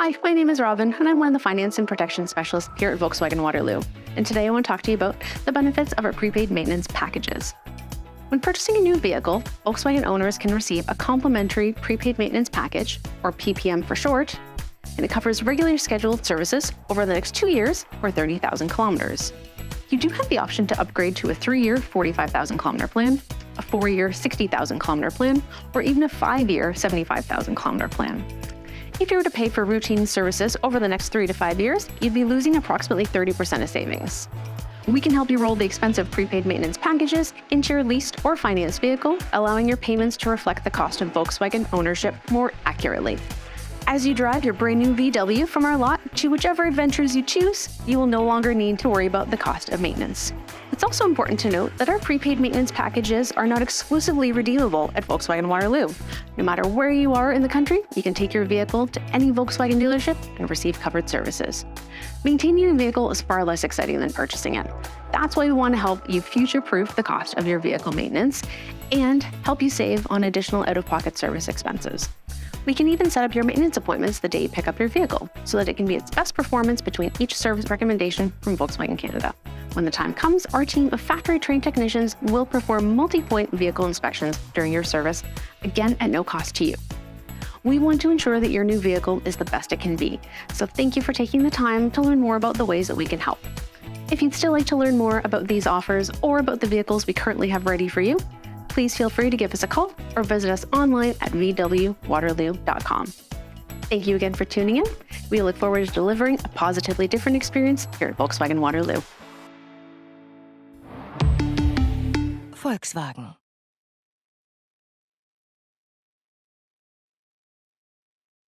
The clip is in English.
Hi, my name is Robyn, and I'm one of the finance and protection specialists here at Volkswagen Waterloo. And today I want to talk to you about the benefits of our prepaid maintenance packages. When purchasing a new vehicle, Volkswagen owners can receive a complimentary prepaid maintenance package, or PPM for short, and it covers regularly scheduled services over the next 2 years or 30,000 kilometers. You do have the option to upgrade to a 3-year 45,000 kilometer plan, a 4-year 60,000 kilometer plan, or even a 5-year 75,000 kilometer plan. If you were to pay for routine services over the next 3 to 5 years, you'd be losing approximately 30% of savings. We can help you roll the expensive prepaid maintenance packages into your leased or financed vehicle, allowing your payments to reflect the cost of Volkswagen ownership more accurately. As you drive your brand new VW from our lot to whichever adventures you choose, you will no longer need to worry about the cost of maintenance. It's also important to note that our prepaid maintenance packages are not exclusively redeemable at Volkswagen Waterloo. No matter where you are in the country, you can take your vehicle to any Volkswagen dealership and receive covered services. Maintaining your vehicle is far less exciting than purchasing it. That's why we want to help you future-proof the cost of your vehicle maintenance and help you save on additional out-of-pocket service expenses. We can even set up your maintenance appointments the day you pick up your vehicle so that it can be its best performance between each service recommendation from Volkswagen Canada. When the time comes, our team of factory-trained technicians will perform multi-point vehicle inspections during your service, again at no cost to you. We want to ensure that your new vehicle is the best it can be, so thank you for taking the time to learn more about the ways that we can help. If you'd still like to learn more about these offers or about the vehicles we currently have ready for you, please feel free to give us a call or visit us online at vwwaterloo.com. Thank you again for tuning in. We look forward to delivering a positively different experience here at Volkswagen Waterloo. Volkswagen.